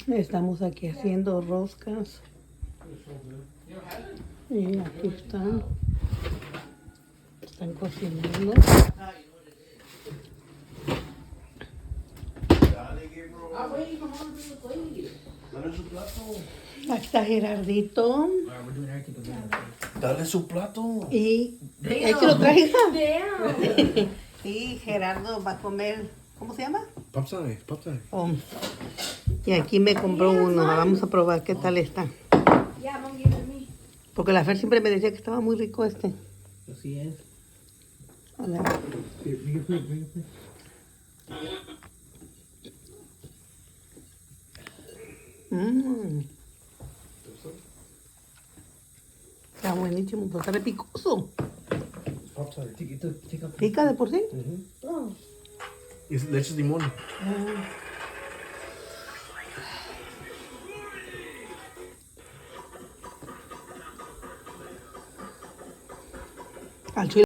Estamos aquí haciendo roscas. Y aquí están cocinando. Dale su plato. Aquí está Gerardito. Dale su plato. Y es que lo traiga. Y Gerardo va a comer, ¿cómo se llama? Pop size. Oh. Y aquí me compró uno. Vamos a probar qué tal está. Porque la Fer siempre me decía que estaba muy rico este. Así es. A ver. Está buenísimo, pues sabe picoso. Pop size. ¿Pica de por sí? Y le echas limón. Al chile.